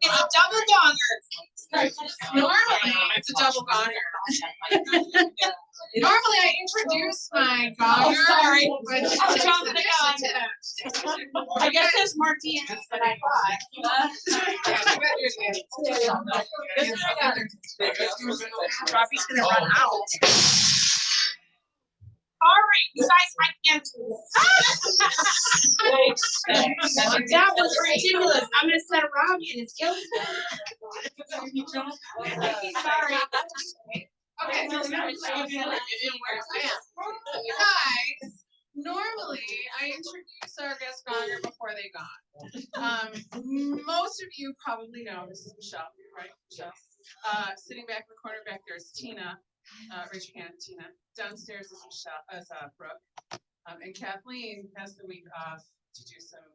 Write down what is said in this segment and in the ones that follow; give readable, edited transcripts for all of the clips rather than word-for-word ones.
It's a double gonger. Normally, it's a double gonger. Normally, I introduce my gonger. Oh, sorry. I guess there's more DMs than I thought. Robbie's gonna run out. Sorry, you guys, I can't do this. That was ridiculous. I'm gonna set Robbie in his guilt. Sorry. Okay, so you guys, normally I introduce our guest gonger before they gone. Most of you probably know this is Michelle, right? Michelle. Sitting back in the corner back there is Tina. Raise your hand, Tina. Downstairs is Michelle, Brooke. And Kathleen has the week off to do some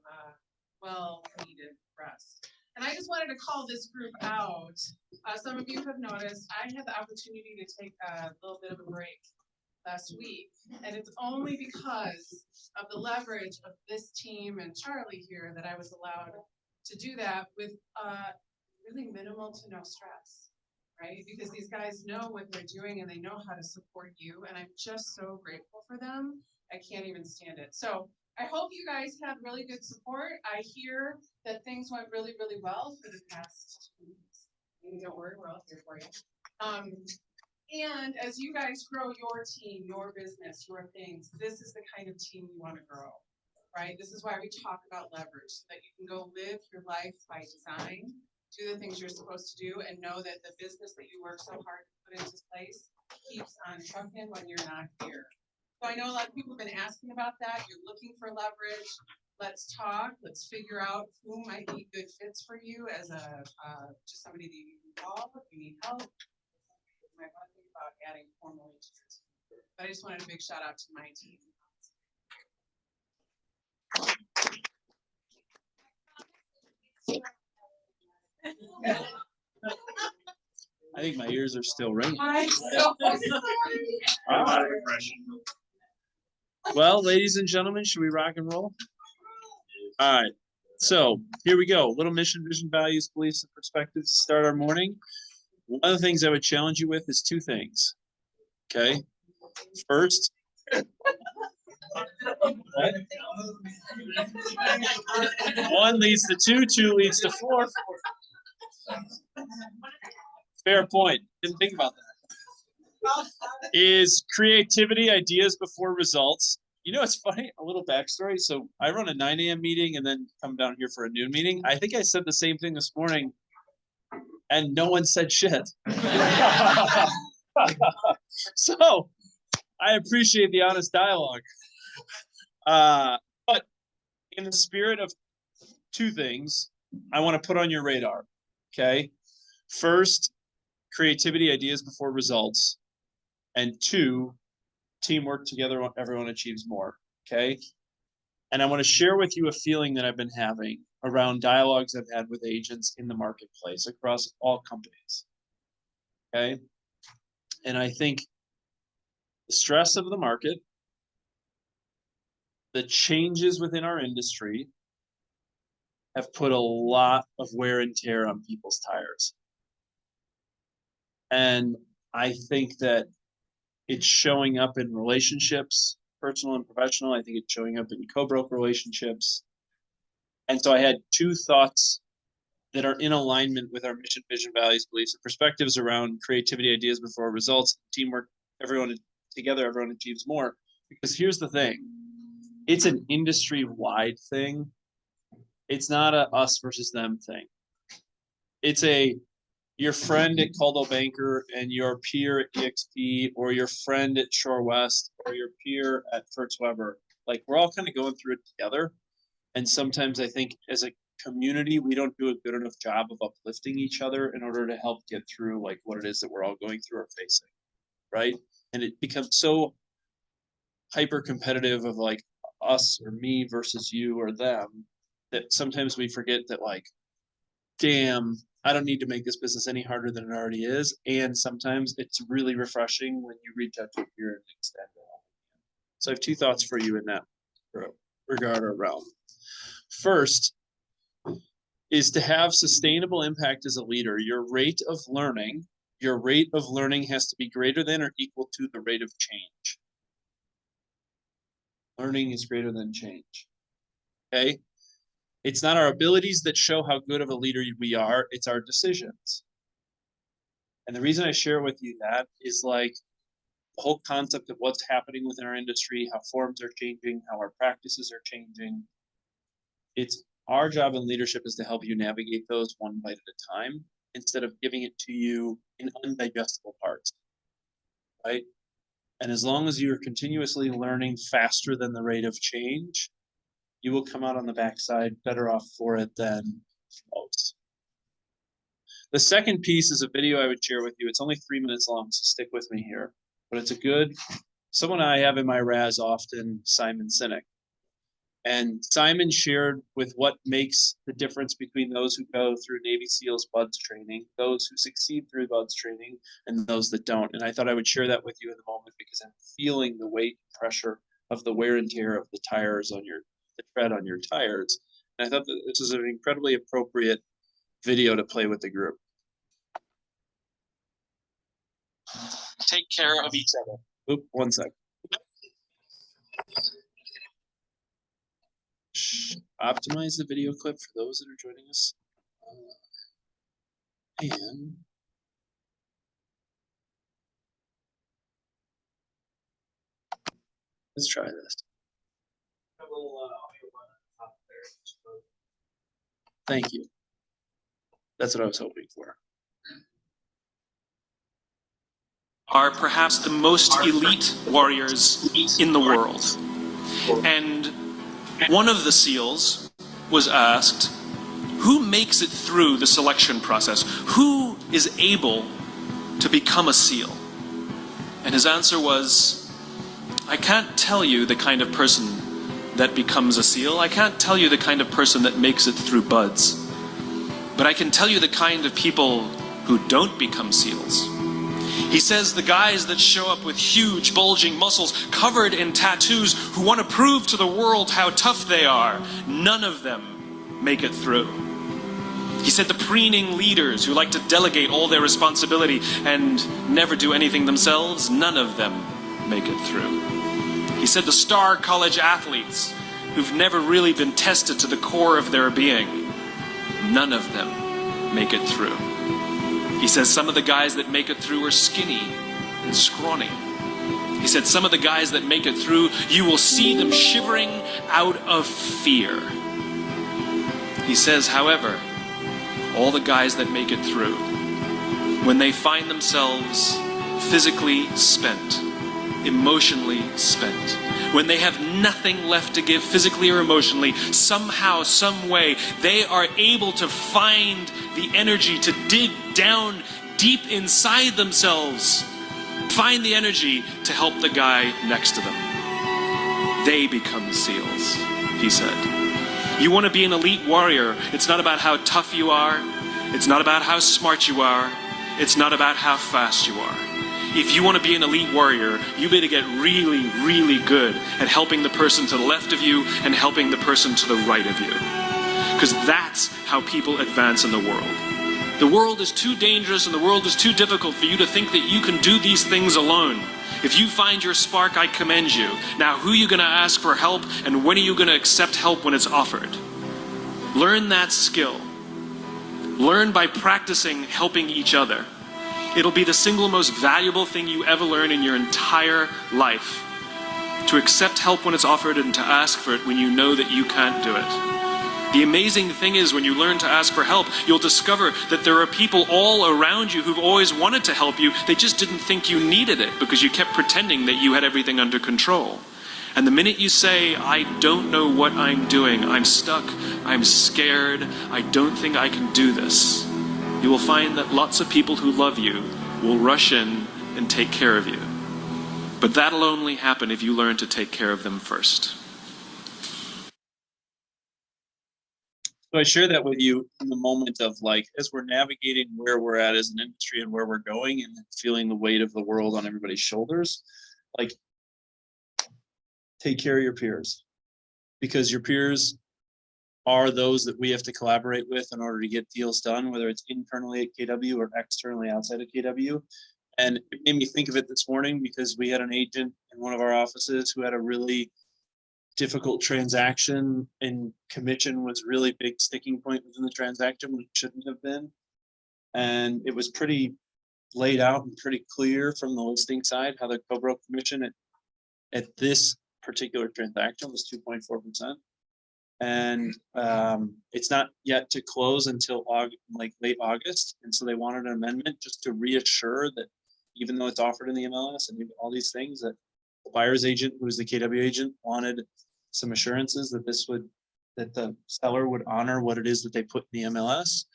well-needed rest. And I just wanted to call this group out. Some of you have noticed I had the opportunity to take a little bit of a break last week. And it's only because of the leverage of this team and Charlie here that I was allowed to do that with really minimal to no stress, right? Because these guys know what they're doing and they know how to support you. And I'm just so grateful for them. I can't even stand it. So I hope you guys had really good support. I hear that things went really, really well for the past 2 weeks. Don't worry, we're all here for you. And as you guys grow your team, your business, your things, this is the kind of team you want to grow, right? This is why we talk about leverage, so that you can go live your life by design, do the things you're supposed to do, and know that the business that you work so hard to put into place keeps on trucking when you're not here. So I know a lot of people have been asking about that. You're looking for leverage. Let's talk. Let's figure out who might be good fits for you as a just somebody that you can call if you need help. You might want to think about adding formally to your team. But I just wanted a big shout out to my team. I think my ears are still ringing. I'm so sorry. I'm out of impression. Well, ladies and gentlemen, should we rock and roll? All right. So here we go. Little mission, vision, values, beliefs, and perspectives to start our morning. One of the things I would challenge you with is 2 things. Okay. First, one leads to 2, 2 leads to 4. Fair point. Didn't think about that. Is creativity, ideas before results. You know, it's funny, a little backstory. So I run a 9 a.m. meeting and then come down here for a noon meeting. I think I said the same thing this morning and no one said shit. So I appreciate the honest dialogue. But in the spirit of 2 things, I want to put on your radar. Okay. First, creativity, ideas before results. And 2, teamwork together, everyone achieves more. Okay. And I want to share with you a feeling that I've been having around dialogues I've had with agents in the marketplace across all companies. Okay. And I think the stress of the market, the changes within our industry have put a lot of wear and tear on people's tires. And I think that it's showing up in relationships, personal and professional. I think it's showing up in co-broker relationships. And so I had 2 thoughts that are in alignment with our mission, vision, values, beliefs, and perspectives around creativity, ideas before results, teamwork, everyone together, everyone achieves more. Because here's the thing, it's an industry-wide thing. It's not a us versus them thing. It's a your friend at Coldwell Banker and your peer at EXP, or your friend at Shore West, or your peer at Fritz Weber. Like, we're all kind of going through it together. And sometimes I think as a community, we don't do a good enough job of uplifting each other in order to help get through like what it is that we're all going through or facing, right? And it becomes so hyper competitive of like us or me versus you or them that sometimes we forget that, like, damn, I don't need to make this business any harder than it already is. And sometimes it's really refreshing when you reach out to a peer and extend it. So I have 2 thoughts for you in that regard or realm. First is to have sustainable impact as a leader. Your rate of learning has to be greater than or equal to the rate of change. Learning is greater than change. Okay? It's not our abilities that show how good of a leader we are, it's our decisions. And the reason I share with you that is like the whole concept of what's happening within our industry, how forms are changing, how our practices are changing. It's our job in leadership is to help you navigate those one bite at a time instead of giving it to you in undigestible parts, right? And as long as you're continuously learning faster than the rate of change, you will come out on the backside better off for it than most. The second piece is a video I would share with you. It's only 3 minutes long, so stick with me here. But it's a good, someone I have in my RAS often, Simon Sinek. And Simon shared with what makes the difference between those who go through Navy SEALs BUDS training, those who succeed through BUDS training, and those that don't. And I thought I would share that with you in the moment because I'm feeling the weight and pressure of the wear and tear of the tires on the tread on your tires. And I thought that this is an incredibly appropriate video to play with the group. Take care of each other. Oop, 1 sec. Optimize the video clip for those that are joining us. And let's try this. Thank you. That's what I was hoping for. Are perhaps the most elite warriors in the world. And one of the SEALs was asked, who makes it through the selection process? Who is able to become a SEAL? And his answer was, I can't tell you the kind of person that becomes a SEAL. I can't tell you the kind of person that makes it through BUDS. But I can tell you the kind of people who don't become SEALs. He says the guys that show up with huge bulging muscles covered in tattoos who want to prove to the world how tough they are, none of them make it through. He said the preening leaders who like to delegate all their responsibility and never do anything themselves, none of them make it through. He said the star college athletes who've never really been tested to the core of their being, none of them make it through. He says some of the guys that make it through are skinny and scrawny. He said some of the guys that make it through, you will see them shivering out of fear. He says, however, all the guys that make it through, when they find themselves physically spent, emotionally spent, when they have nothing left to give physically or emotionally, somehow, some way, they are able to find the energy to dig down deep inside themselves, find the energy to help the guy next to them. They become SEALs, he said. You want to be an elite warrior. It's not about how tough you are. It's not about how smart you are. It's not about how fast you are. If you want to be an elite warrior, you better get really, really good at helping the person to the left of you and helping the person to the right of you. Because that's how people advance in the world. The world is too dangerous and the world is too difficult for you to think that you can do these things alone. If you find your spark, I commend you. Now, who are you going to ask for help, and when are you going to accept help when it's offered? Learn that skill. Learn by practicing helping each other. It'll be the single most valuable thing you ever learn in your entire life. To accept help when it's offered and to ask for it when you know that you can't do it. The amazing thing is when you learn to ask for help, you'll discover that there are people all around you who've always wanted to help you. They just didn't think you needed it because you kept pretending that you had everything under control. And the minute you say, I don't know what I'm doing, I'm stuck, I'm scared, I don't think I can do this, you will find that lots of people who love you will rush in and take care of you. But that'll only happen if you learn to take care of them first. So I share that with you in the moment of like, as we're navigating where we're at as an industry and where we're going and feeling the weight of the world on everybody's shoulders, like, take care of your peers, because your peers are those that we have to collaborate with in order to get deals done, whether it's internally at KW or externally outside of KW. And it made me think of it this morning because we had an agent in one of our offices who had a really difficult transaction, and commission was really big sticking point within the transaction when it shouldn't have been. And it was pretty laid out and pretty clear from the listing side how the co-broke commission at this particular transaction was 2.4%. And it's not yet to close until like late August. And so they wanted an amendment just to reassure that even though it's offered in the MLS and all these things, that the buyer's agent, who was the KW agent, wanted some assurances that that the seller would honor what it is that they put in the MLS.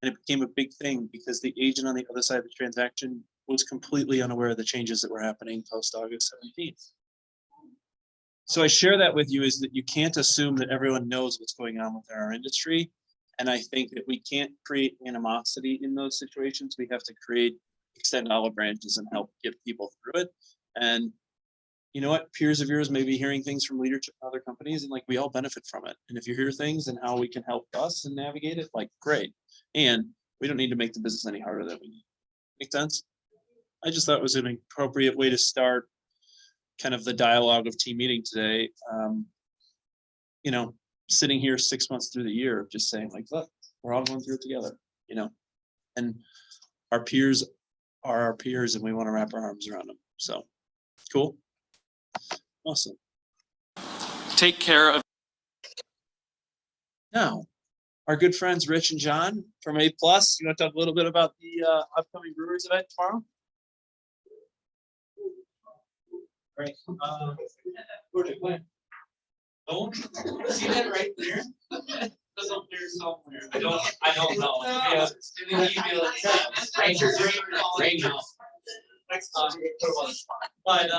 And it became a big thing because the agent on the other side of the transaction was completely unaware of the changes that were happening post August 17th. So I share that with you is that you can't assume that everyone knows what's going on within our industry. And I think that we can't create animosity in those situations. We have to extend olive branches and help get people through it. And you know what, peers of yours may be hearing things from leadership in other companies, and like we all benefit from it. And if you hear things and how we can help us and navigate it, like great. And we don't need to make the business any harder than we need. Make sense? I just thought it was an appropriate way to start kind of the dialogue of team meeting today. You know, sitting here 6 months through the year, just saying like, look, we're all going through it together, you know, and our peers are our peers and we want to wrap our arms around them. So cool. Awesome. Take care of. Now, our good friends Rich and John from A+, you want to talk a little bit about the upcoming Brewers event tomorrow? Right. Where'd it went? Oh, see that right there? It's up there somewhere. I don't know. Yeah, in the email it says Rangers. Next time, put them on the spot. But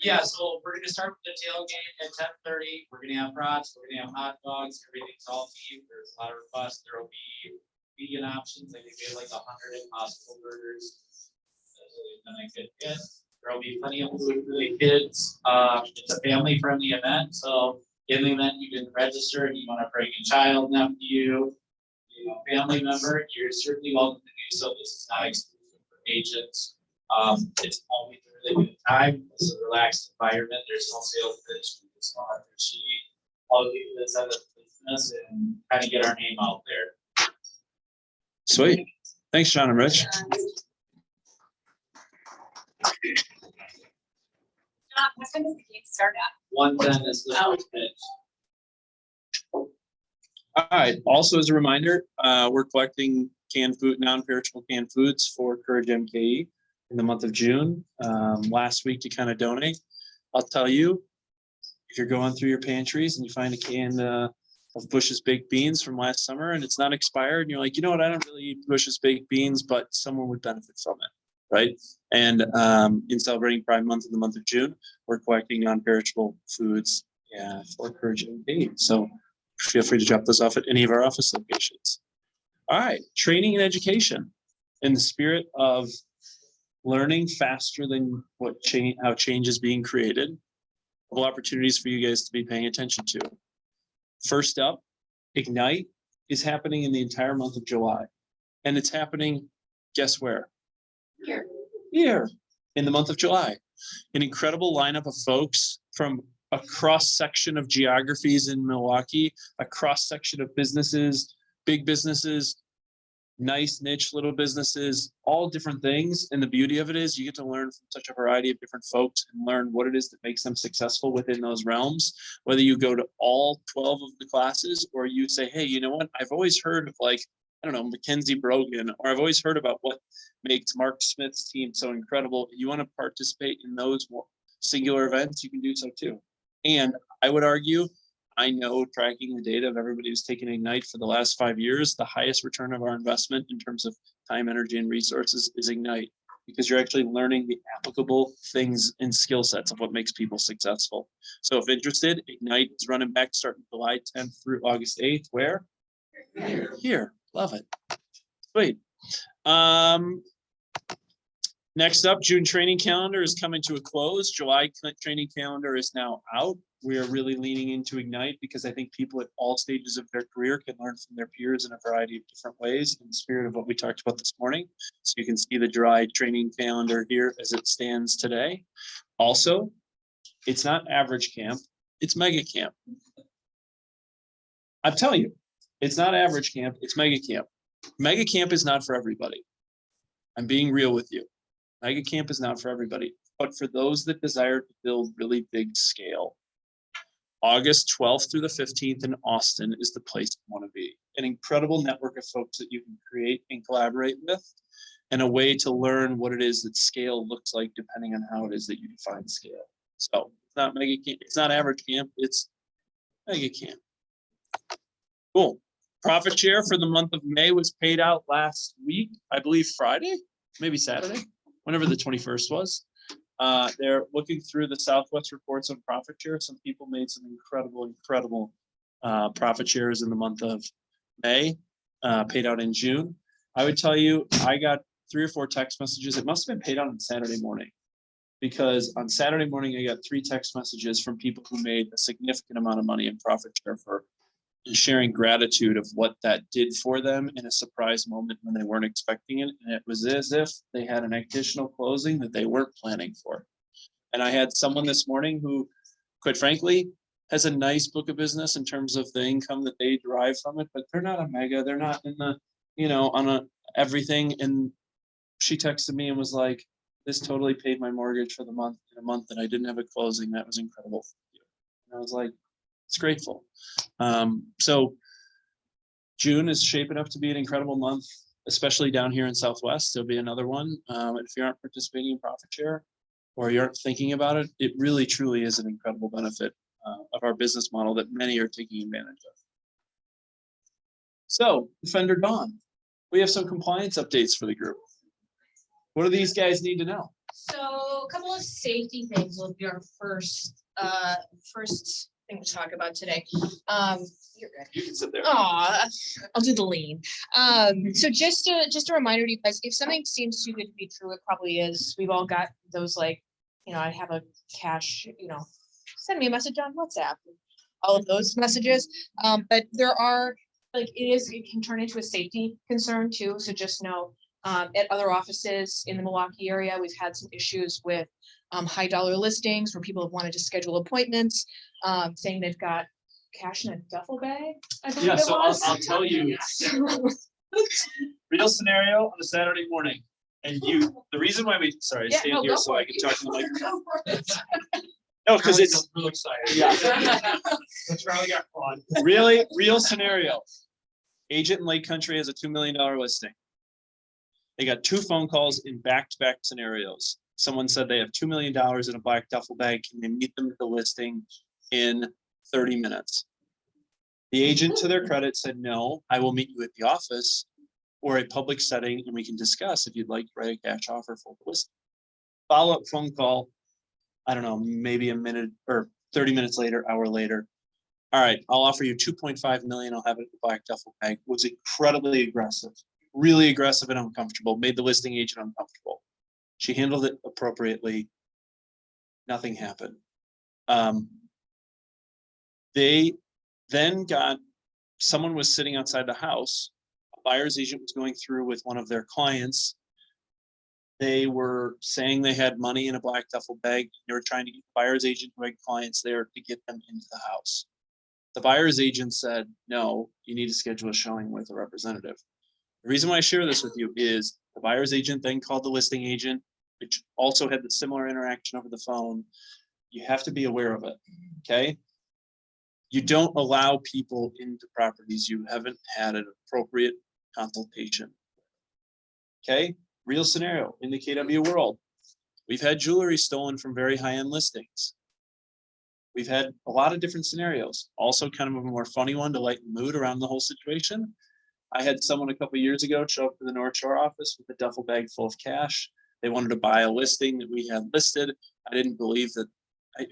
yeah, so we're gonna start with the tailgate at 10:30. We're gonna have brats, we're gonna have hot dogs, everything's all beef. There's a lot of requests. There will be vegan options. I think we have like 100 Impossible burgers. That's really been a good hit. There will be plenty of food for the kids. It's a family-friendly event, so in the event you can register and you want to bring a child, nephew, family member, you're certainly welcome to do so. This is not exclusive for agents. It's always a really good time. It's a relaxed environment. There's no sales pitch. We just want to appreciate all the people that set up the business and kind of get our name out there. Sweet. Thanks, John and Rich. What time does the game start at? 1:10 is the first pitch. All right. Also, as a reminder, we're collecting canned food, non-perishable canned foods for Courage MKE in the month of June. Last week to kind of donate. I'll tell you, if you're going through your pantries and you find a can of Bush's baked beans from last summer and it's not expired, and you're like, you know what, I don't really eat Bush's baked beans, but someone would benefit from it, right? And in celebrating Pride Month in the month of June, we're collecting non-perishable foods for Courage MKE. So feel free to drop those off at any of our office locations. All right, training and education in the spirit of learning faster than how change is being created. Couple opportunities for you guys to be paying attention to. First up, Ignite is happening in the entire month of July. And it's happening, guess where? Here in the month of July. An incredible lineup of folks from a cross section of geographies in Milwaukee, a cross section of businesses, big businesses, nice niche little businesses, all different things. And the beauty of it is you get to learn from such a variety of different folks and learn what it is that makes them successful within those realms. Whether you go to all 12 of the classes or you say, hey, you know what? I've always heard of like, I don't know, Mackenzie Brogan, or I've always heard about what makes Mark Smith's team so incredible. You want to participate in those singular events, you can do so too. And I would argue, I know tracking the data of everybody who's taken Ignite for the last 5 years, the highest return of our investment in terms of time, energy, and resources is Ignite, because you're actually learning the applicable things and skill sets of what makes people successful. So if interested, Ignite is running back starting July 10th through August 8th. Where? Here. Love it. Sweet. Next up, June training calendar is coming to a close. July training calendar is now out. We are really leaning into Ignite because I think people at all stages of their career can learn from their peers in a variety of different ways in the spirit of what we talked about this morning. So you can see the July training calendar here as it stands today. Also, it's not average camp, it's mega camp. I'm telling you, it's not average camp, it's mega camp. Mega camp is not for everybody. I'm being real with you. Mega camp is not for everybody, but for those that desire to build really big scale. August 12th through the 15th in Austin is the place you want to be. An incredible network of folks that you can create and collaborate with, and a way to learn what it is that scale looks like depending on how it is that you define scale. So it's not mega camp, it's not average camp, it's mega camp. Cool. Profit share for the month of May was paid out last week, I believe Friday, maybe Saturday, whenever the 21st was. They're looking through the Southwest reports on profit share. Some people made some incredible profit shares in the month of May, paid out in June. I would tell you, I got 3 or 4 text messages. It must have been paid out on Saturday morning, because on Saturday morning, I got 3 text messages from people who made a significant amount of money in profit share for sharing gratitude of what that did for them in a surprise moment when they weren't expecting it. And it was as if they had an additional closing that they weren't planning for. And I had someone this morning who, quite frankly, has a nice book of business in terms of the income that they derive from it, but they're not a mega, they're not in the, on a everything. And she texted me and was like, this totally paid my mortgage for the month, in a month that I didn't have a closing. That was incredible. And I was like, it's grateful. So June is shaping up to be an incredible month, especially down here in Southwest. There'll be another one. If you aren't participating in profit share or you aren't thinking about it, it really truly is an incredible benefit of our business model that many are taking advantage of. So Defender Dawn, we have some compliance updates for the group. What do these guys need to know? So a couple of safety things will be our first thing to talk about today. You're good. You can sit there. Aw, I'll do the lean. So just a reminder to you guys, if something seems too good to be true, it probably is. We've all got those, like, I have a cash, send me a message on WhatsApp, all of those messages. But there are, it can turn into a safety concern too. So just know, at other offices in the Milwaukee area, we've had some issues with high dollar listings where people have wanted to schedule appointments, saying they've got cash in a duffel bag. I believe it So was. I'll tell you, real scenario on a Saturday morning. And the reason why sorry, Yeah, stand no, here go so for I it. can talk to the microphone. Go for it. No, because it's real excited. Yeah. That's where we got fun. really real scenario. Agent in Lake Country has a $2 million listing. They got 2 phone calls in back-to-back scenarios. Someone said they have $2 million in a black duffel bag. Can they meet them at the listing in 30 minutes? The agent, to their credit, said, no, I will meet you at the office or a public setting and we can discuss if you'd like to write a cash offer for the listing. Follow-up phone call, I don't know, maybe a minute or 30 minutes later, hour later. All right, I'll offer you 2.5 million. I'll have it in the black duffel bag. Was incredibly aggressive, really aggressive and uncomfortable, made the listing agent uncomfortable. She handled it appropriately. Nothing happened. They then got, someone was sitting outside the house. A buyer's agent was going through with one of their clients. They were saying they had money in a black duffel bag. They were trying to get the buyer's agent who had clients there to get them into the house. The buyer's agent said, no, you need to schedule a showing with a representative. The reason why I share this with you is the buyer's agent then called the listing agent, which also had the similar interaction over the phone. You have to be aware of it, okay? You don't allow people into properties you haven't had an appropriate consultation. Okay, real scenario in the KW world. We've had jewelry stolen from very high-end listings. We've had a lot of different scenarios. Also kind of a more funny one to lighten the mood around the whole situation. I had someone a couple of years ago show up to the North Shore office with a duffel bag full of cash. They wanted to buy a listing that we had listed. I didn't believe that, I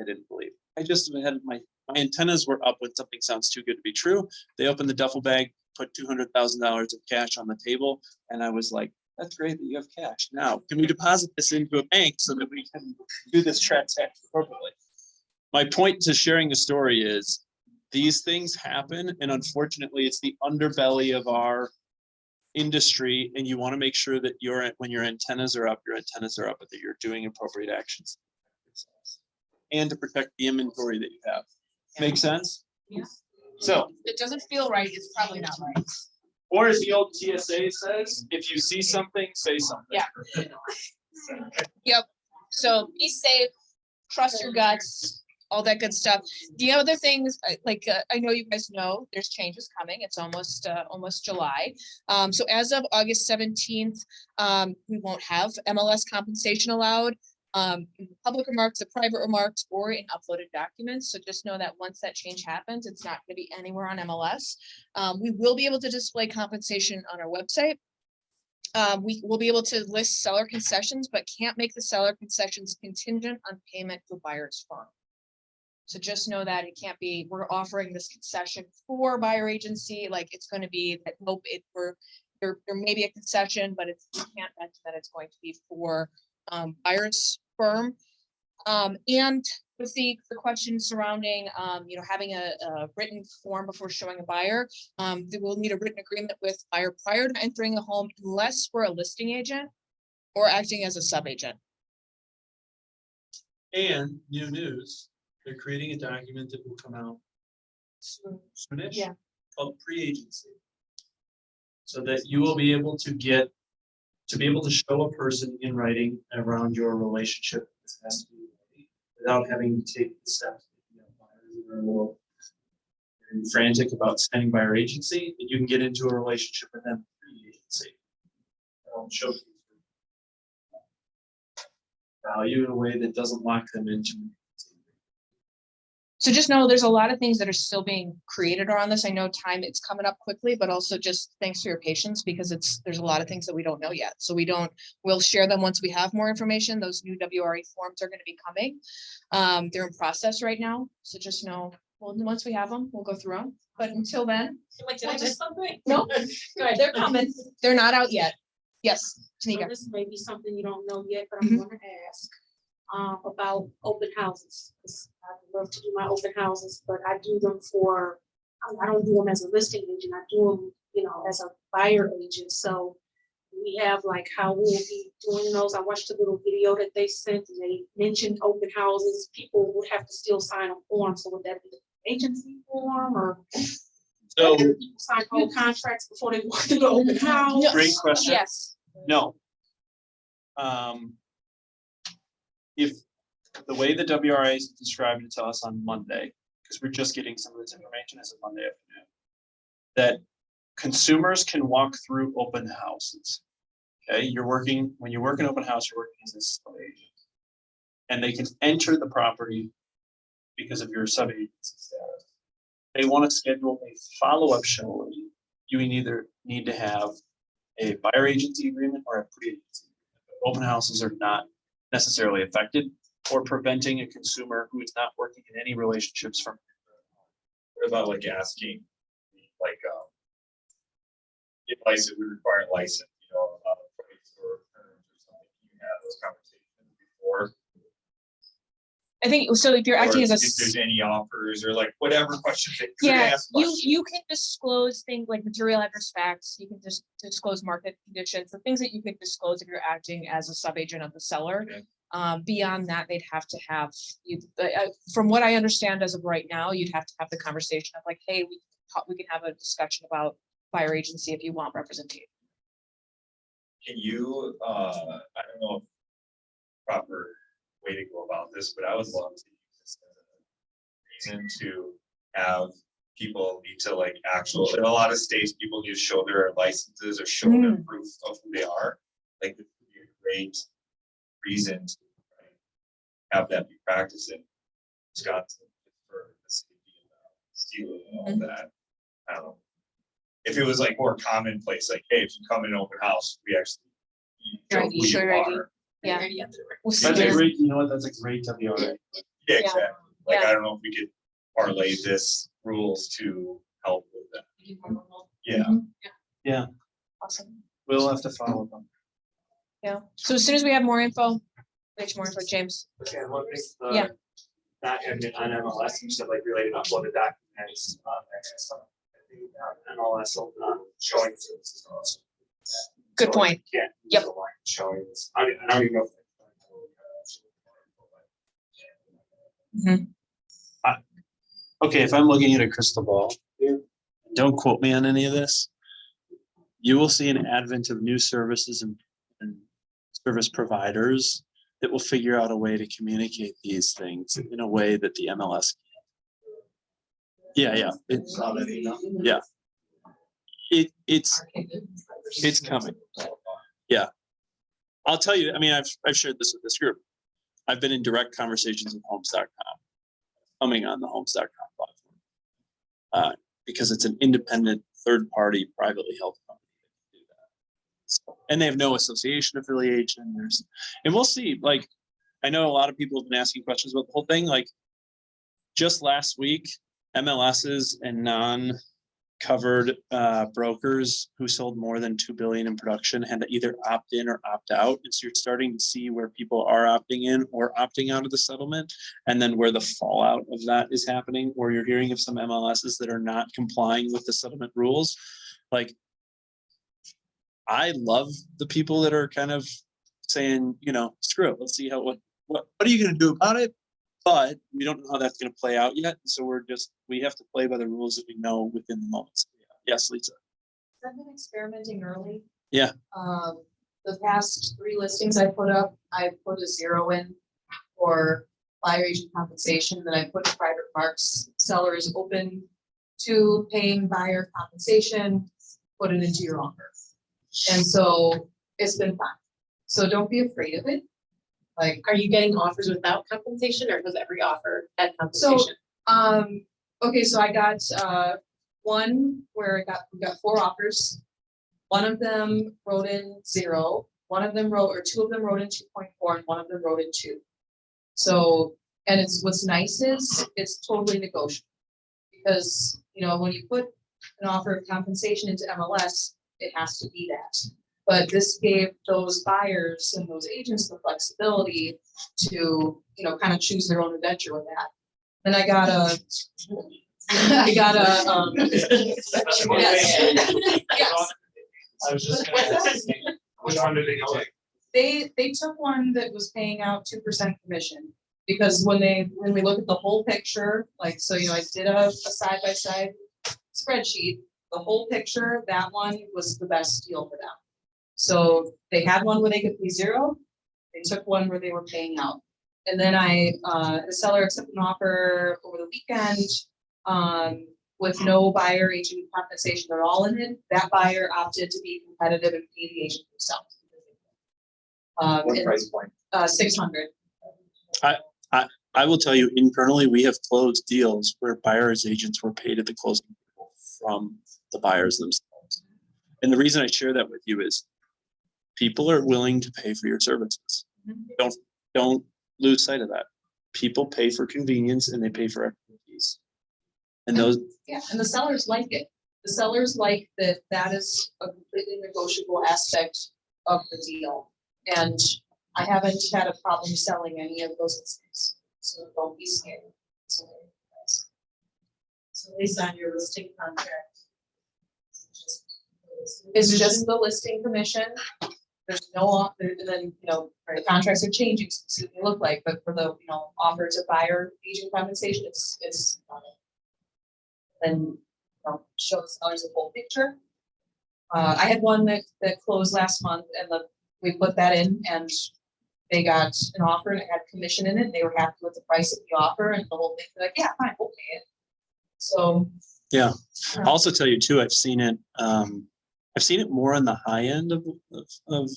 didn't believe. I just had my antennas were up when something sounds too good to be true. They opened the duffel bag, put $200,000 of cash on the table. And I was like, That's great that you have cash. Now, can we deposit this into a bank so that we can do this transaction appropriately? My point to sharing the story is these things happen, and unfortunately, it's the underbelly of our industry, and you want to make sure that when your antennas are up, but that you're doing appropriate actions. And to protect the inventory that you have. Make sense? Yeah. So, It doesn't feel right, it's probably not right. or as the old TSA says, if you see something, say something. Yeah. Yep, so be safe, trust your guts, all that good stuff. The other things, I know you guys know, there's changes coming, it's almost July. So as of August 17th, we won't have MLS compensation allowed. In public remarks, the private remarks, or in uploaded documents, so just know that once that change happens, it's not gonna be anywhere on MLS. We will be able to display compensation on our website. We will be able to list seller concessions, but can't make the seller concessions contingent on payment to buyer's firm. So just know that it can't be, we're offering this concession for buyer agency, like it's gonna be that, nope, there may be a concession, but it's, you can't mention that it's going to be for buyer's firm. And with the question surrounding, having a written form before showing a buyer, they will need a written agreement with buyer prior to entering the home unless we're a listing agent or acting as a sub-agent. And new news, they're creating a document that will come out soonish. Yeah. Called pre-agency. So that you will be able to show a person in writing around your relationship. This has to be ready without having to take the steps. Buyers that are a little frantic about spending buyer agency, that you can get into a relationship with them pre-agency. Show value in a way that doesn't lock them into. So just know there's a lot of things that are still being created around this. I know it's coming up quickly, but also just thanks for your patience because there's a lot of things that we don't know yet. So we'll share them once we have more information. Those new WRA forms are going to be coming. They're in process right now. So just know, well, once we have them, we'll go through them. But until then. Did I miss something? No, good, they're coming. They're not out yet. Yes, So Tanika. this may be something you don't know yet, but I'm gonna ask about open houses. 'Cause I love to do my open houses, but I do them I don't do them as a listing agent. I do them, as a buyer agent. So we have like how we'll be doing those. I watched a little video that they sent and they mentioned open houses. People would have to still sign a form. So would that be the agency form or? So, People sign whole contracts before they walk through the open house? great question. Yes. No. If the way the WRA is described it to us on Monday, because we're just getting some of this information as of Monday afternoon, that consumers can walk through open houses. Okay, when you work in open house, you're working as a sub-agent. And they can enter the property because of your sub-agency status. They want to schedule a follow-up showing. You either need to have a buyer agency agreement or a pre-agency. Open houses are not necessarily affected or preventing a consumer who is not working in any relationships from. What about like asking, like, if license would require a license, price or terms or something, you have those conversations before? I think, so if you're acting Or as a. if there's any offers or like whatever questions that you're gonna Yeah, ask you questions. can disclose things like material adverse facts, you can just disclose market conditions, the things that you could disclose if you're acting as a sub-agent of the seller. Okay. Beyond that, they'd have to have, from what I understand as of right now, you'd have to have the conversation of like, hey, we can have a discussion about buyer agency if you want representation. Can you, I don't know if proper way to go about this, but I would love to use this as a reason to have people need to like in a lot of states, people just show their licenses or show their proof of who they are. Like this would be a great reason to have that be practiced in Wisconsin for the safety and stealing and all that. I don't know. If it was like more commonplace, like, hey, if you come in an open house, we actually show Your ID, who show you your ID. are. Yeah. We'll see That's a there. great, you know what, that's a great WRA. Yeah, exactly. Like, Yeah. I don't know if we could parlay this rules to help with that. Yeah. Mhm. Yeah, Awesome. we'll have to follow them. Yeah, so as soon as we have more info, make more info, James. Okay, one thing, Yeah. that and on MLS, you said like related uploaded documents, and stuff. I think MLS showing services also. Good So, like, point. you can't use Yep. the line showing this. I don't even know. Okay, if I'm looking at a crystal ball, don't quote me on any of this. You will see an advent of new services and service providers that will figure out a way to communicate these things in a way that the MLS can't. Yeah, it's yeah. It's coming. Yeah. I'll tell you, I mean, I've shared this with this group. I've been in direct conversations with Homes.com, coming on the Homes.com platform. Because it's an independent, third-party, privately held company that can do that. So, and they have no association affiliation. And we'll see, like, I know a lot of people have been asking questions about the whole thing, like, just last week, MLSs and non-covered brokers who sold more than 2 billion in production had to either opt in or opt out. And so you're starting to see where people are opting in or opting out of the settlement, and then where the fallout of that is happening, where you're hearing of some MLSs that are not complying with the settlement rules. Like, I love the people that are kind of saying, you know, screw it, let's see what are you going to do about it? But we don't know how that's going to play out yet. So we have to play by the rules that we know within the moment. Yes, Lisa. I've been experimenting early. Yeah. The past 3 listings I put up, I put a 0 in for buyer agent compensation, then I put private marks, seller is open to paying buyer compensation, put it into your offer. And so it's been fine. So don't be afraid of it. Like, Are you getting offers without compensation, or does every offer had compensation? okay, so I got one where we got 4 offers. One of them wrote in 0, one of them wrote, or 2 of them wrote in 2.4, and one of them wrote in 2. So, and what's nice is it's totally negotiable. Because, you know, when you put an offer of compensation into MLS, it has to be that. But this gave those buyers and those agents the flexibility to, you know, kind of choose their own adventure with that. Then I got a yes. Yes. I was just gonna ask, which one did they go with? They took one that was paying out 2% commission, because when we look at the whole picture, like, so, you know, I did a side-by-side spreadsheet, the whole picture, that one was the best deal for them. So they had one where they could pay 0, they took one where they were paying out. And then the seller accepted an offer over the weekend, with no buyer agent compensation at all in it. That buyer opted to be competitive and pay the agent himself. What and, price point? 600. I will tell you, internally, we have closed deals where buyers agents were paid at the closing from the buyers themselves. And the reason I share that with you is people are willing to pay for your services. Don't lose sight of that. People pay for convenience and they pay for expertise. And those, Yeah, and the sellers like it. The sellers like that is a completely negotiable aspect of the deal. And I haven't had a problem selling any of those listings, so don't be scared. So at least on your listing contract. It's just the listing commission. There's no, and then, you know, the contracts are changing, so they look like, but for the, you know, offer to buyer agent compensation, it's not it. Then, you know, show the sellers the full picture. I had one that closed last month, and we put that in, and they got an offer and it had commission in it. They were happy with the price of the offer and the whole thing. They're like, yeah, fine, we'll pay it. So. yeah. I'll also tell you too, I've seen it more on the high end of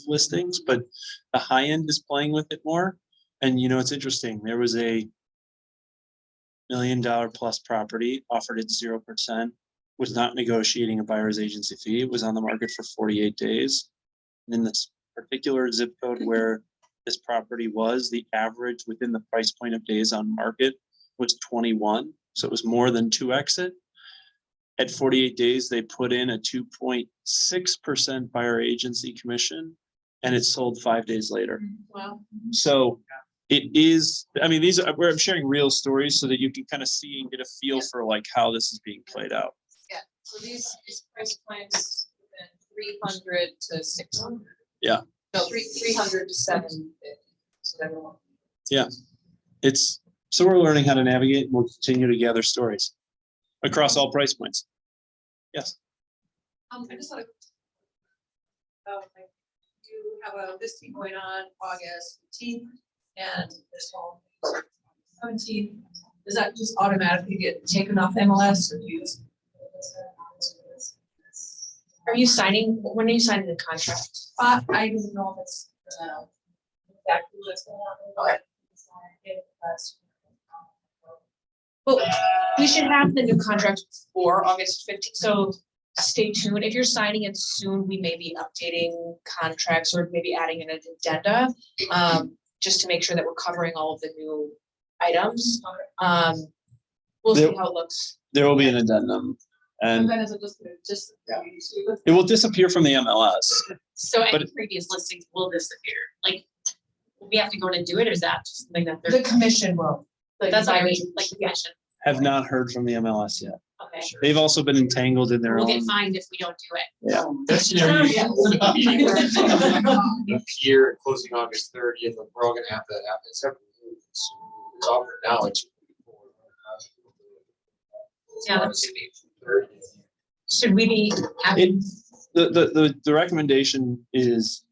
listings, but the high end is playing with it more. And you know, it's interesting. There was a $1 million plus property offered at 0%, was not negotiating a buyer's agency fee. It was on the market for 48 days. And in this particular zip code where this property was, the average within the price point of days on market was 21. So it was more than 2x it. At 48 days, they put in a 2.6% buyer agency commission and it's sold 5 days later. Well, So it is, I mean, these are, where I'm sharing real stories so that you can kind of see and get a feel for like how this is being played out. So these price points, 300 to 600. Yeah. No, 300 to 750. So everyone. It's, so we're learning how to navigate and we'll continue to gather stories across all price points. Yes. I just thought. You have a listing going on August 15th and this one 17th. Does that just automatically get taken off MLS or do you? Are you signing, when are you signing the contract? I don't know if it's exactly what's going on. Okay. Well, we should have the new contract for August 15th, so stay tuned. If you're signing it soon, we may be updating contracts or maybe adding an addenda, just to make sure that we're covering all of the new items. We'll see how it looks. There will be an addendum and then is it just. it will disappear from the MLS. So any But- previous listings will disappear, like, we have to go in and do it, or is that just something that The they're, commission will. the that's what I mean, advisory- like, the commission, Have not heard from the MLS yet. okay. They've also been entangled in their We'll own. get fined if we don't do it. Yeah. That's the pier closing August 30th, and we're all gonna have that happen separately. It's offered now, it's. Yeah, that was gonna be. Should we be It, having, the recommendation is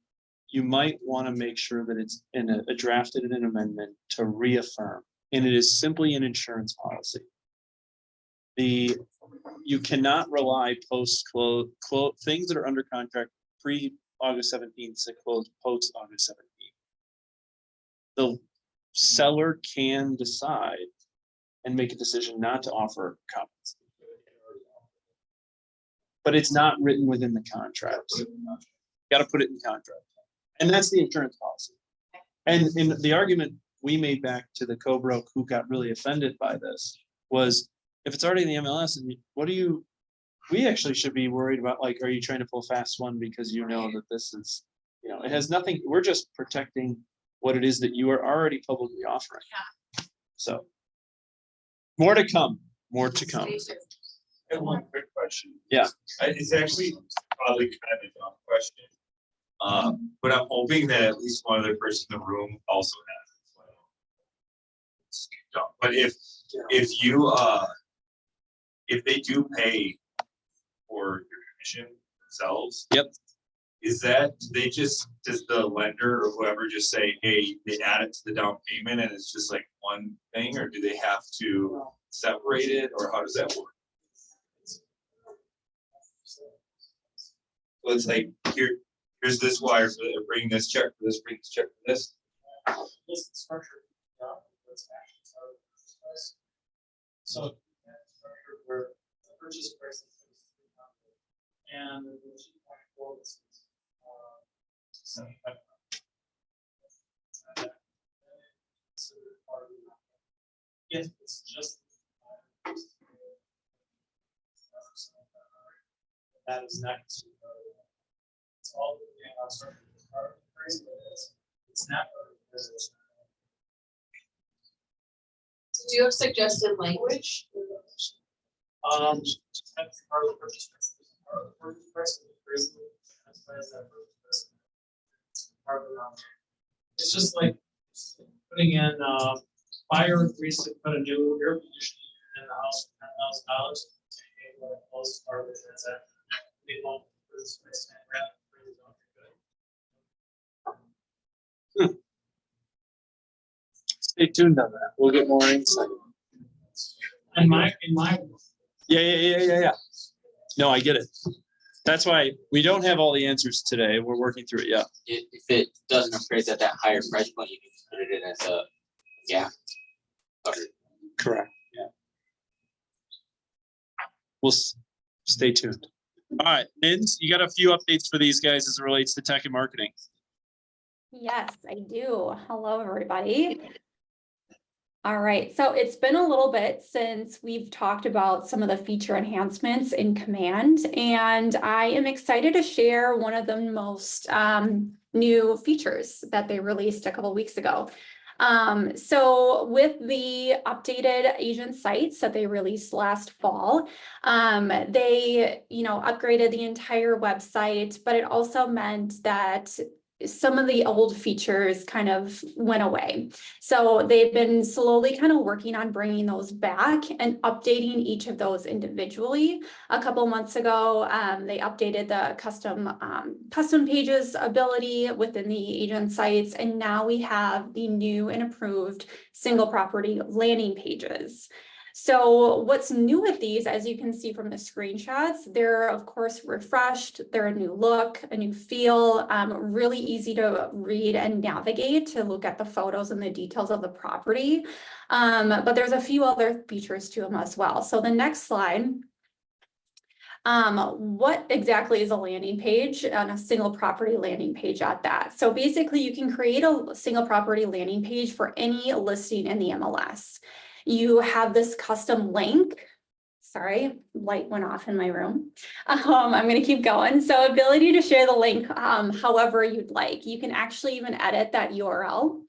you might want to make sure that it's in a drafted in an amendment to reaffirm, and it is simply an insurance policy. You cannot rely post-close, things that are under contract pre-August 17th to close post-August 17th. The seller can decide and make a decision not to offer compensation. But it's not written within the contract. Got to put it in contract. And that's the insurance policy. And in the argument we made back to the co-broke who got really offended by this was, if it's already in the MLS, and we actually should be worried about, like, are you trying to pull fast one because you know that this is, it has nothing, we're just protecting what it is that you are already publicly offering. So more to come, more to come. I have one quick question. Yeah. It's actually probably kind of a dumb question. But I'm hoping that at least one other person in the room also has it. as well. It's dumb. But if they do pay for your commission themselves. Yep. Does the lender or whoever just say, hey, they add it to the down payment and it's just like one thing, or do they have to separate it, or how does that work? So it's like, here's this wire for bring this check for this, bring this check for this. This is structured. That's actually how it is. So structured where the purchase price is 300 and the 2.4 is 75. Yes, it's just. That is next. It's all the structure. It's not. Do you have suggested language? That's part of the purchase price. Part of the purchase price is basically as far as that purchase price. It's part of the. It's just like putting in buyer agrees to put a new air conditioning in the house for $10,000. Most part of the transaction. They won't purchase price and rather than good. Stay tuned on that. We'll get more insight. In my. Yeah. No, I get it. That's why we don't have all the answers today. We're working through it. Yeah. If it doesn't appraise at that higher price point, you can just put it in as a gap. Correct. Yeah. We'll stay tuned. All right, Nins, you got a few updates for these guys as it relates to tech and marketing. Yes, I do. Hello, everybody. All right, so it's been a little bit since we've talked about some of the feature enhancements in Command, and I am excited to share one of the most new features that they released a couple weeks ago. So with the updated agent sites that they released last fall, they, upgraded the entire website, but it also meant that some of the old features kind of went away. So they've been slowly kind of working on bringing those back and updating each of those individually. A couple months ago, they updated the custom pages ability within the agent sites, and now we have the new and improved single property landing pages. So what's new with these, as you can see from the screenshots, they're of course refreshed, they're a new look, a new feel, really easy to read and navigate to look at the photos and the details of the property. But there's a few other features to them as well. So the next slide. What exactly is a landing page and a single property landing page at that? So basically you can create a single property landing page for any listing in the MLS. You have this custom link. Sorry, light went off in my room. I'm going to keep going. So ability to share the link however you'd like. You can actually even edit that URL.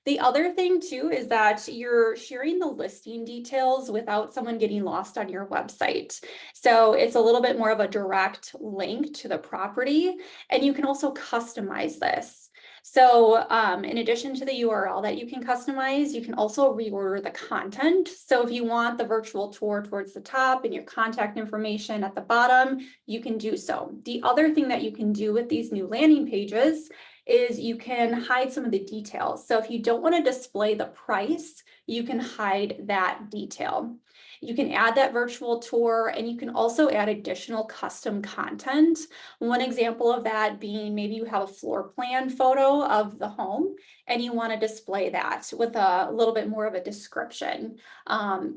The other thing too is that you're sharing the listing details without someone getting lost on your website. So it's a little bit more of a direct link to the property, and you can also customize this. So in addition to the URL that you can customize, you can also reorder the content. So if you want the virtual tour towards the top and your contact information at the bottom, you can do so. The other thing that you can do with these new landing pages is you can hide some of the details. So if you don't want to display the price, you can hide that detail. You can add that virtual tour, and you can also add additional custom content. One example of that being maybe you have a floor plan photo of the home and you want to display that with a little bit more of a description.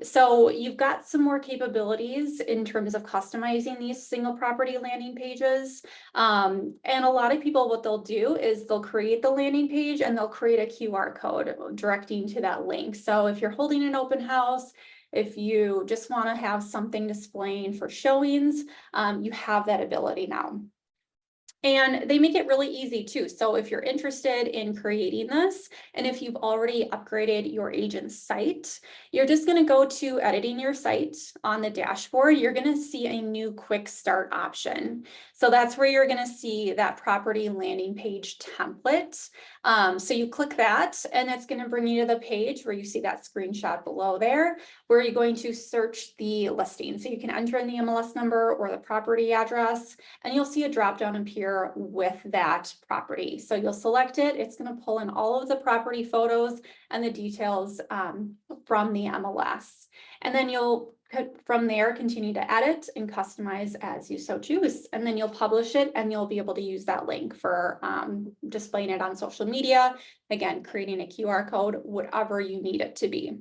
So you've got some more capabilities in terms of customizing these single property landing pages. And a lot of people, what they'll do is they'll create the landing page and they'll create a QR code directing to that link. So if you're holding an open house, if you just want to have something displaying for showings, you have that ability now. And they make it really easy too. So if you're interested in creating this, and if you've already upgraded your agent site, you're just going to go to editing your site on the dashboard. You're going to see a new quick start option. So that's where you're going to see that property landing page template. So you click that, and it's going to bring you to the page where you see that screenshot below there, where you're going to search the listing. So you can enter in the MLS number or the property address, and you'll see a drop down appear with that property. So you'll select it. It's going to pull in all of the property photos and the details from the MLS. And then you'll from there continue to edit and customize as you so choose. And then you'll publish it, and you'll be able to use that link for displaying it on social media. Again, creating a QR code, whatever you need it to be.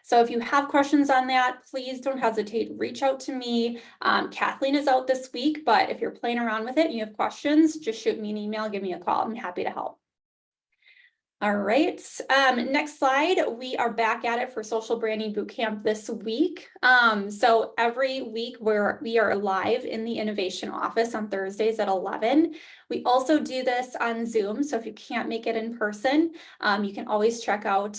So if you have questions on that, please don't hesitate, reach out to me. Kathleen is out this week, but if you're playing around with it and you have questions, just shoot me an email, give me a call. I'm happy to help. All right, next slide. We are back at it for Social Branding Bootcamp this week. So every week we are live in the Innovation Office on Thursdays at 11. We also do this on Zoom, so if you can't make it in person, you can always check out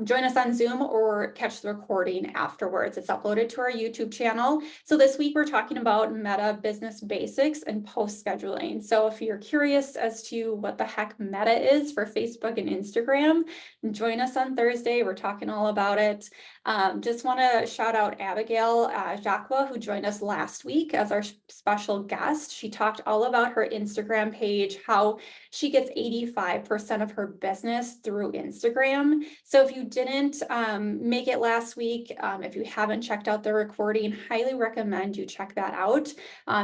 join us on Zoom or catch the recording afterwards. It's uploaded to our YouTube channel. So this week we're talking about Meta Business Basics and post scheduling. So if you're curious as to what the heck Meta is for Facebook and Instagram, join us on Thursday. We're talking all about it. Just want to shout out Abigail Jacques, who joined us last week as our special guest. She talked all about her Instagram page, how she gets 85% of her business through Instagram. So if you didn't make it last week, if you haven't checked out the recording, highly recommend you check that out.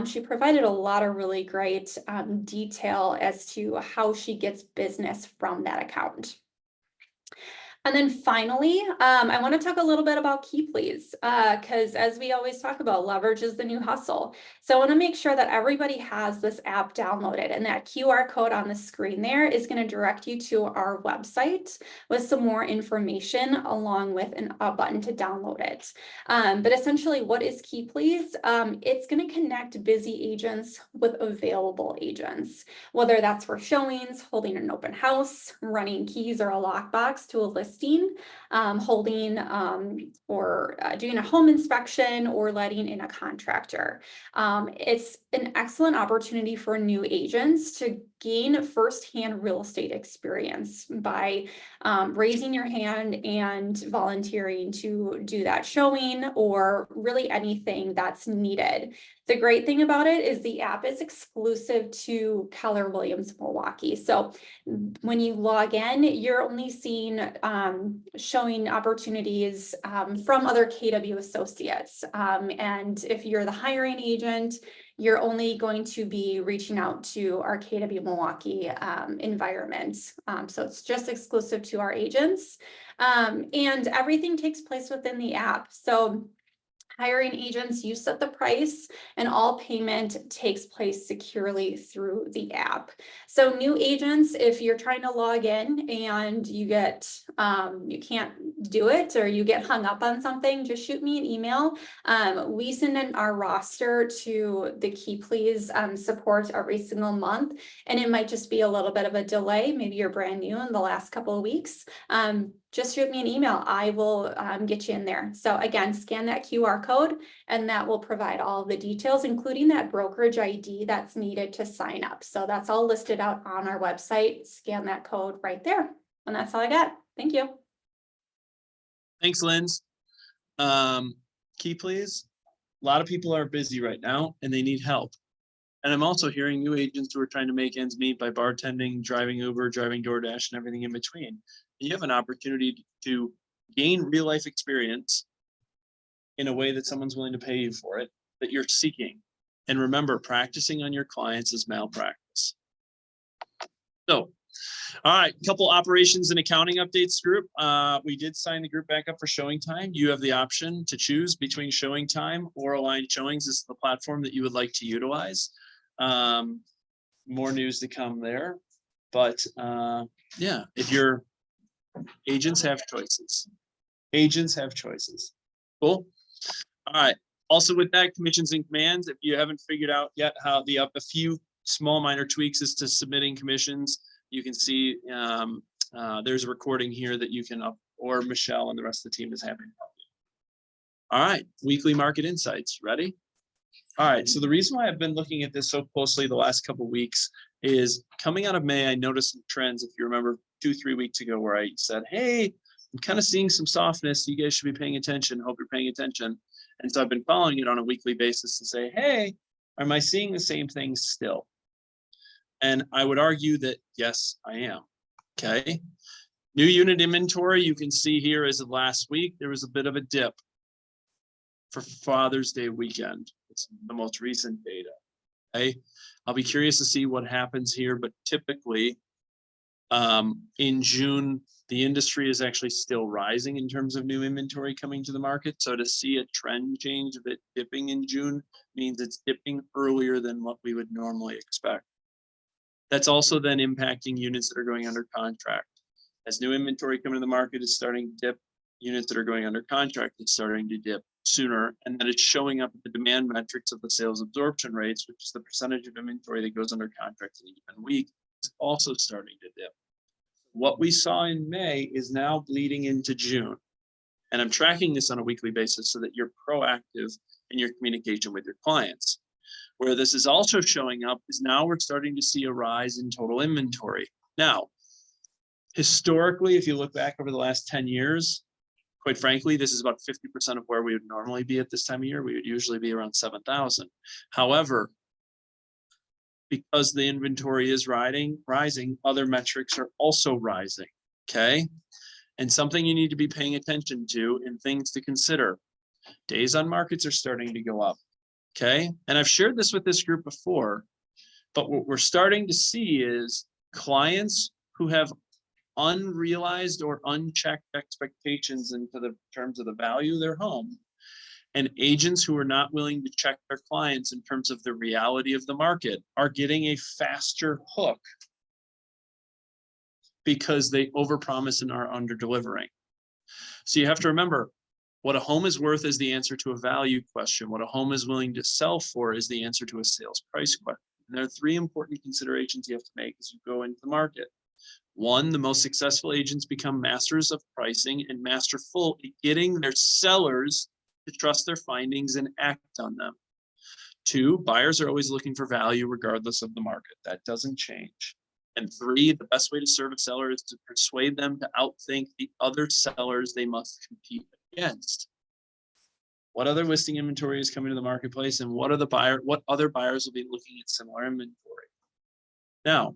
She provided a lot of really great detail as to how she gets business from that account. And then finally, I want to talk a little bit about Key Please, because as we always talk about, leverage is the new hustle. So I want to make sure that everybody has this app downloaded, and that QR code on the screen there is going to direct you to our website with some more information along with a button to download it. But essentially, what is Key Please? It's going to connect busy agents with available agents, whether that's for showings, holding an open house, running keys or a lockbox to a listing, holding or doing a home inspection, or letting in a contractor. It's an excellent opportunity for new agents to gain firsthand real estate experience by raising your hand and volunteering to do that showing, or really anything that's needed. The great thing about it is the app is exclusive to Keller Williams Milwaukee. So when you log in, you're only seeing showing opportunities from other KW associates. And if you're the hiring agent, you're only going to be reaching out to our KW Milwaukee environment. So it's just exclusive to our agents. And everything takes place within the app. So hiring agents, you set the price, and all payment takes place securely through the app. So new agents, if you're trying to log in and you get you can't do it, or you get hung up on something, just shoot me an email. We send in our roster to the Key Please support every single month, and it might just be a little bit of a delay. Maybe you're brand new in the last couple of weeks. Just shoot me an email. I will get you in there. So again, scan that QR code, and that will provide all the details, including that brokerage ID that's needed to sign up. So that's all listed out on our website. Scan that code right there. And that's all I got. Thank you. Thanks, Linz. Key Please. A lot of people are busy right now and they need help. And I'm also hearing new agents who are trying to make ends meet by bartending, driving Uber, driving DoorDash, and everything in between. You have an opportunity to gain real life experience in a way that someone's willing to pay you for it, that you're seeking. And remember, practicing on your clients is malpractice. So, all right, couple operations and accounting updates group. We did sign the group back up for showing time. You have the option to choose between showing time or Aligned Showings. This is the platform that you would like to utilize. More news to come there. But yeah, if you're agents have choices. Agents have choices. Cool. All right. Also with that, commissions and commands, if you haven't figured out yet how a few small minor tweaks as to submitting commissions, you can see there's a recording here that you can up, or Michelle and the rest of the team is happy to help you. All right, weekly market insights, ready? All right, so the reason why I've been looking at this so closely the last couple of weeks is coming out of May, I noticed some trends, if you remember 2-3 weeks ago, where I said, hey, I'm kind of seeing some softness. You guys should be paying attention. Hope you're paying attention. And so I've been following it on a weekly basis to say, hey, am I seeing the same things still? And I would argue that, yes, I am. Okay. New unit inventory, you can see here as of last week, there was a bit of a dip for Father's Day weekend. It's the most recent data. Okay. I'll be curious to see what happens here, but typically in June, the industry is actually still rising in terms of new inventory coming to the market. So to see a trend change of it dipping in June means it's dipping earlier than what we would normally expect. That's also then impacting units that are going under contract. As new inventory coming to the market is starting to dip, units that are going under contract is starting to dip sooner, and that it's showing up at the demand metrics of the sales absorption rates, which is the percentage of inventory that goes under contract in a given week, is also starting to dip. What we saw in May is now bleeding into June. And I'm tracking this on a weekly basis so that you're proactive in your communication with your clients. Where this is also showing up is now we're starting to see a rise in total inventory. Now, historically, if you look back over the last 10 years, quite frankly, this is about 50% of where we would normally be at this time of year. We would usually be around 7,000. However, because the inventory is rising, other metrics are also rising, okay? And something you need to be paying attention to and things to consider. Days on markets are starting to go up, okay? And I've shared this with this group before, but what we're starting to see is clients who have unrealized or unchecked expectations into the terms of the value of their home, and agents who are not willing to check their clients in terms of the reality of the market are getting a faster hook because they overpromise and are under-delivering. So you have to remember, what a home is worth is the answer to a value question. What a home is willing to sell for is the answer to a sales price question. And there are three important considerations you have to make as you go into the market. One, the most successful agents become masters of pricing and masterful at getting their sellers to trust their findings and act on them. Two, buyers are always looking for value regardless of the market. That doesn't change. And three, the best way to serve a seller is to persuade them to outthink the other sellers they must compete against. What other listing inventory is coming to the marketplace, and what other buyers will be looking at similar inventory? Now,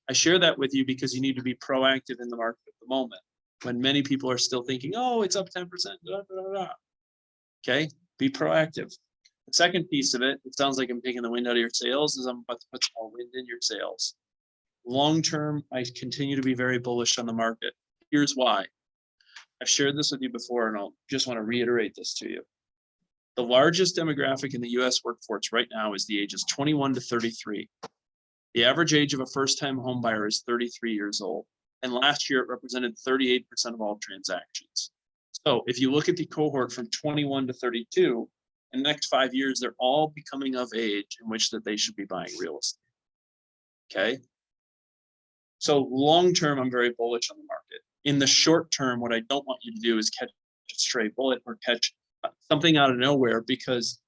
I share that with you because you need to be proactive in the market at the moment, when many people are still thinking, oh, it's up 10%. Okay, be proactive. The second piece of it, it sounds like I'm taking the wind out of your sails, is I'm about to put some more wind in your sails. Long term, I continue to be very bullish on the market. Here's why. I've shared this with you before, and I'll just want to reiterate this to you. The largest demographic in the US workforce right now is the ages 21 to 33. The average age of a first-time home buyer is 33 years old. And last year, it represented 38% of all transactions. So if you look at the cohort from 21 to 32, in the next 5 years, they're all becoming of age in which that they should be buying real estate. Okay. So long-term, I'm very bullish on the market. In the short term, what I don't want you to do is catch a stray bullet or catch something out of nowhere because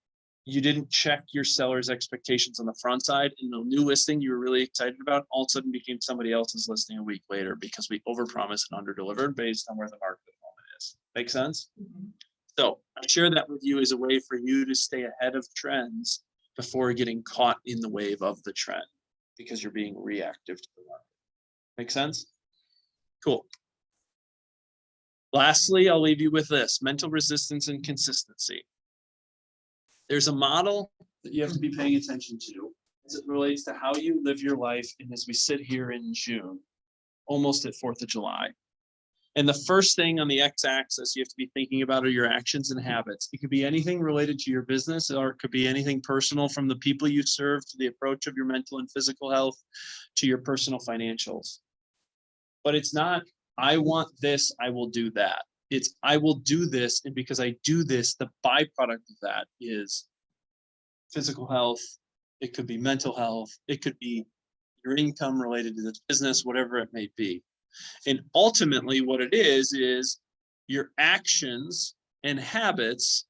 you didn't check your seller's expectations on the front side, and the new listing you were really excited about all of a sudden became somebody else's listing a week later because we overpromised and underdelivered based on where the market at the moment is. Make sense? Mm-hmm. So I share that with you as a way for you to stay ahead of trends before getting caught in the wave of the trend because you're being reactive to the market. Make sense? Cool. Lastly, I'll leave you with this: mental resistance and consistency. There's a model that you have to be paying attention to as it relates to how you live your life. And as we sit here in June, almost at 4th of July. And the first thing on the x-axis you have to be thinking about are your actions and habits. It could be anything related to your business, or it could be anything personal, from the people you serve to the approach of your mental and physical health to your personal financials. But it's not, I want this, I will do that. It's, I will do this, and because I do this, the byproduct of that is physical health. It could be mental health. It could be your income related to the business, whatever it may be. And ultimately what it is your actions and habits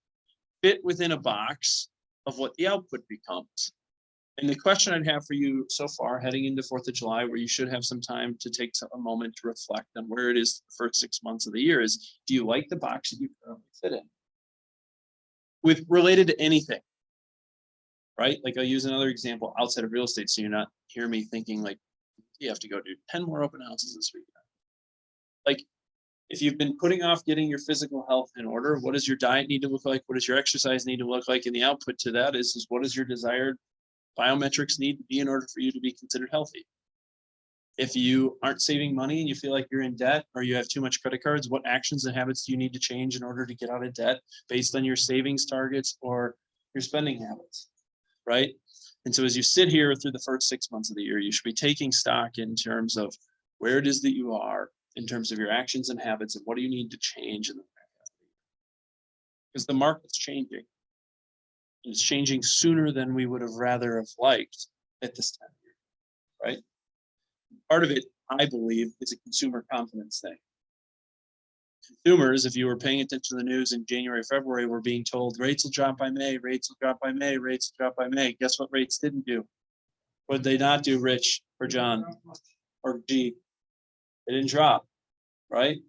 fit within a box of what the output becomes. And the question I'd have for you so far, heading into 4th of July, where you should have some time to take a moment to reflect on where it is the first 6 months of the year, is, do you like the box that you currently fit in? With related to anything, right? Like, I'll use another example outside of real estate, so you're not hear me thinking like, you have to go do 10 more open houses this weekend. Like, if you've been putting off getting your physical health in order, what does your diet need to look like? What does your exercise need to look like? And the output to that is what does your desired biometrics need to be in order for you to be considered healthy? If you aren't saving money and you feel like you're in debt, or you have too much credit cards, what actions and habits do you need to change in order to get out of debt based on your savings targets or your spending habits, right? And so as you sit here through the first 6 months of the year, you should be taking stock in terms of where it is that you are in terms of your actions and habits, and what do you need to change in the back half of the year? Because the market's changing. It's changing sooner than we would have rather have liked at this time of year, right? Part of it, I believe, is a consumer confidence thing. Consumers, if you were paying attention to the news in January, February, were being told rates will drop by May, rates will drop by May, rates will drop by May. Guess what rates didn't do? What did they not do, Rich or John or G? They didn't drop, right?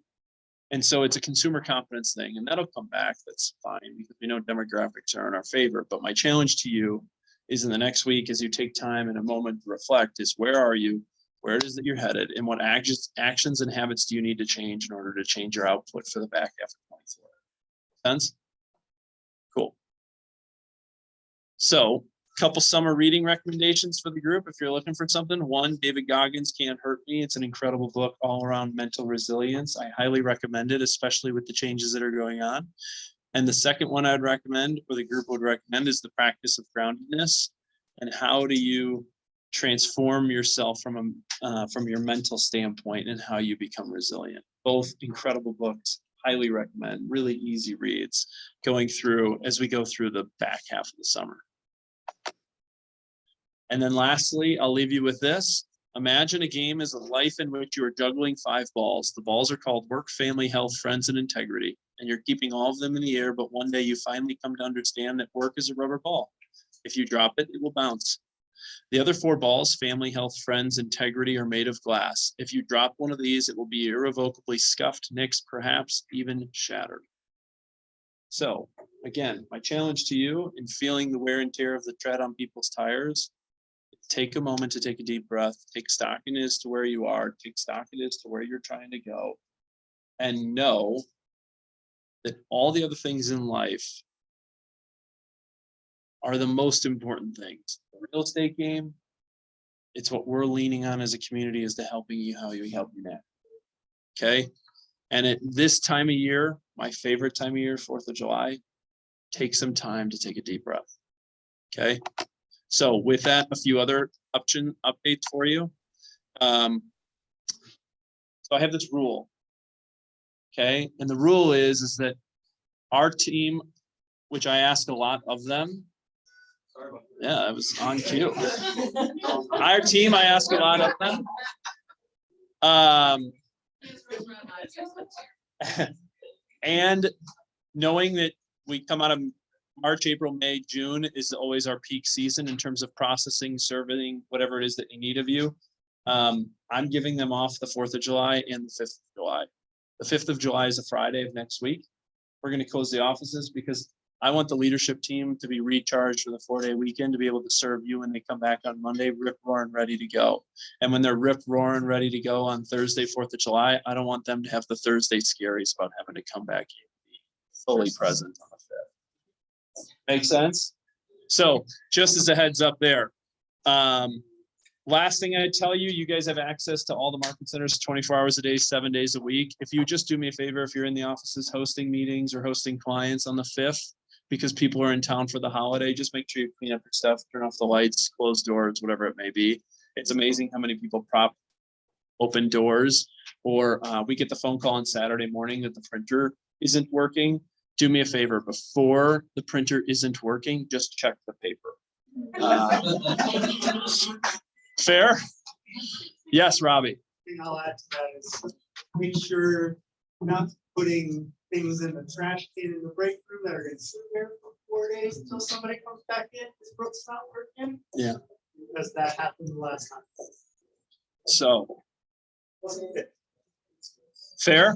And so it's a consumer confidence thing, and that'll come back. That's fine, because we know demographics are in our favor. But my challenge to you is, in the next week, as you take time and a moment to reflect, is where are you, where it is that you're headed, and what actions and habits do you need to change in order to change your output for the back half of 24. Sense? Cool. So Couple summer reading recommendations for the group if you're looking for something. One, David Goggins' Can't Hurt Me. It's an incredible book all around mental resilience. I highly recommend it, especially with the changes that are going on. And the second one I'd recommend, or the group would recommend, is The Practice of Groundedness. And how do you transform yourself from your mental standpoint and how you become resilient. Both incredible books, highly recommend, really easy reads going through as we go through the back half of the summer. And then lastly, I'll leave you with this. Imagine a game as a life in which you are juggling 5 balls. The balls are called work, family, health, friends, and integrity. And you're keeping all of them in the air, but one day you finally come to understand that work is a rubber ball. If you drop it, it will bounce. The other 4 balls, family, health, friends, integrity, are made of glass. If you drop one of these, it will be irrevocably scuffed, nixed, perhaps even shattered. So again, my challenge to you in feeling the wear and tear of the tread on people's tires, take a moment to take a deep breath, take stock in as to where you are, take stock in as to where you're trying to go, and know that all the other things in life are the most important things. The real estate game, it's what we're leaning on as a community, is to helping you how you help you now. Okay. And at this time of year, my favorite time of year, 4th of July, take some time to take a deep breath. Okay. So with that, a few other updates for you. So I have this rule. Okay. And the rule is that our team, which I ask a lot of them. Yeah, I was on cue. Our team, I ask a lot of them. And knowing that we come out of March, April, May, June is always our peak season in terms of processing, serving, whatever it is that they need of you. I'm giving them off the 4th of July and the 5th of July. The 5th of July is a Friday of next week. We're going to close the offices because I want the leadership team to be recharged for the 4-day weekend to be able to serve you when they come back on Monday, rip roaring, ready to go. And when they're rip roaring, ready to go on Thursday, 4th of July, I don't want them to have the Thursday scaries about having to come back and be fully present on the 5th. Make sense? So just as a heads up there. Last thing I'd tell you, you guys have access to all the market centers 24 hours a day, 7 days a week. If you just do me a favor, if you're in the offices hosting meetings or hosting clients on the 5th, because people are in town for the holiday, just make sure you clean up your stuff, turn off the lights, close doors, whatever it may be. It's amazing how many people prop open doors, or we get the phone call on Saturday morning that the printer isn't working. Do me a favor, before the printer isn't working, just check the paper. Fair? Yes, Robbie. Thing I'll add to that is make sure we're not putting things in the trash can in the break room that are gonna sit there for 4 days until somebody comes back in, because Brooke's not working. Yeah. Because that happened the last time. So Wasn't good. fair?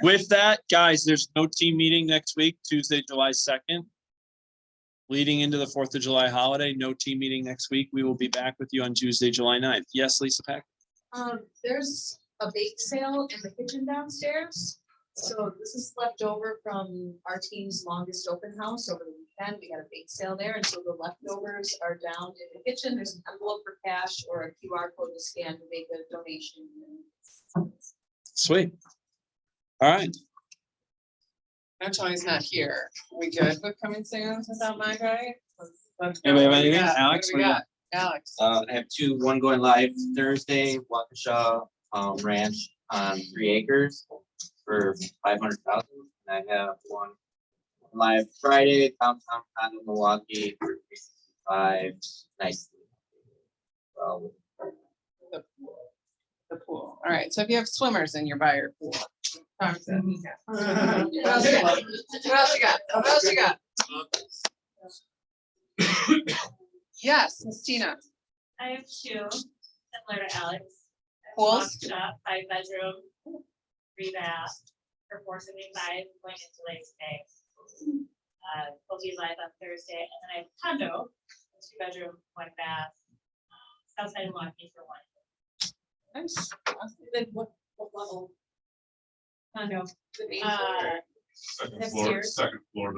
With that, guys, there's no team meeting next week, Tuesday, July 2nd. Leading into the 4th of July holiday, no team meeting next week. We will be back with you on Tuesday, July 9th. Yes, Lisa Peck? There's a bake sale in the kitchen downstairs. So this is left over from our team's longest open house over the weekend. We had a bake sale there, and so the leftovers are down in the kitchen. There's an envelope for cash or a QR code to scan to make a donation. Sweet. All right. No, Tony's not here. We good with coming soon without my guy? Let's go. Anybody have What do we anything? got? Alex, What do we what do you got? Alex. I have 2, one going live Thursday, Waukesha Ranch on 3 acres for 500,000. And I have one live Friday, downtown condo Milwaukee for 365. Nice. The pool. All right, so if you have swimmers in your by your pool. Tom said. What else you got? What else you got? What else you got? Yes, Miss Tina. I have 2, similar to Alex. Pools? Shop, 5-bedroom, 3-bath, for $475, going into late May. Will be live on Thursday, and then I have a condo, 2-bedroom, 1-bath, outside of Milwaukee for 1. Nice. Then what level? Condo. The main Uh, floor? Second floor, Second floor.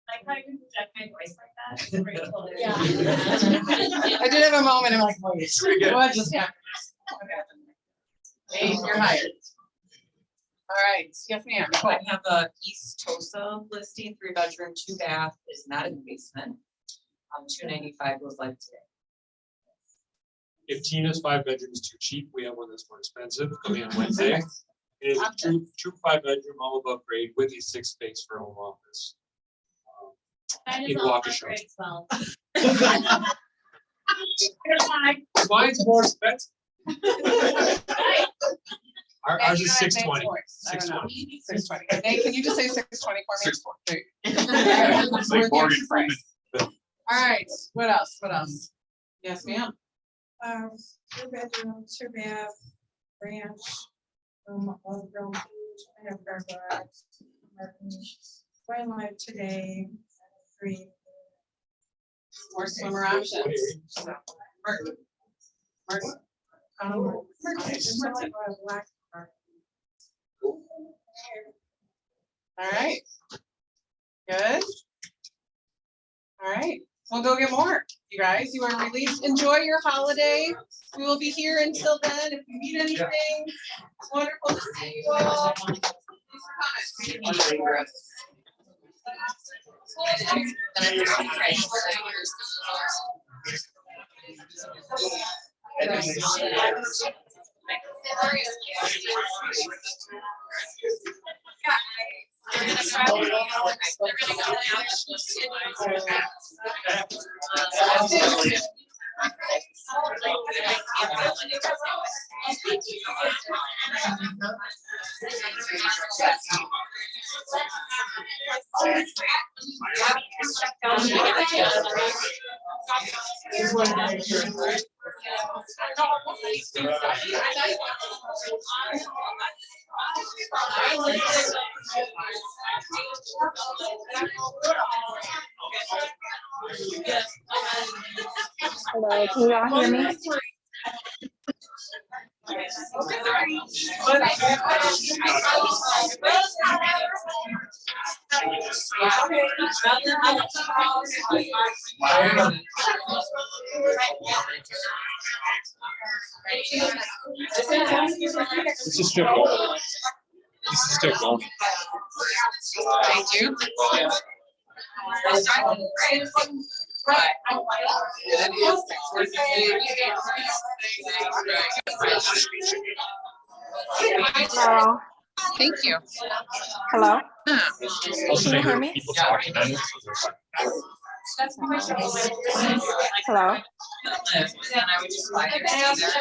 Like how you can project my voice like that. It's pretty cool. Yeah. I did have a moment, I'm like, wait, what just happened? Hey, you're hired. All right, yes, ma'am. I have a East Tosa listing, 3-bedroom, 2-bath, is not in the basement. 295 goes live today. If Tina's 5 bedrooms too cheap, we have one that's more expensive coming on Wednesday. It is a true 5-bedroom, all above grade with a 6 space for home office. Mine In is all Waukesha. upgrade as well. Mine's more expensive. Ours is You know, I think 620. sports. I don't know. 620. 620. Nate, can you just say 620 for me? 620. There you go. Morgan Price. All right, what else? What else? Yes, ma'am. 2-bedroom, 2-bath, ranch, above ground beach, I have garage. Going live today, 3. More swimmer options. Martin. Martin. All right. Good. All right, we'll go get more. You guys, you are released. Enjoy your holiday. We will be here until then. If you need anything, it's wonderful to see you all. Hello, can you all hear me? This is still going. This is still going. Thank you. Hello, Thank you. hello, Huh. can you hear me? People talking, I know. Hello. And I would just like it to be there.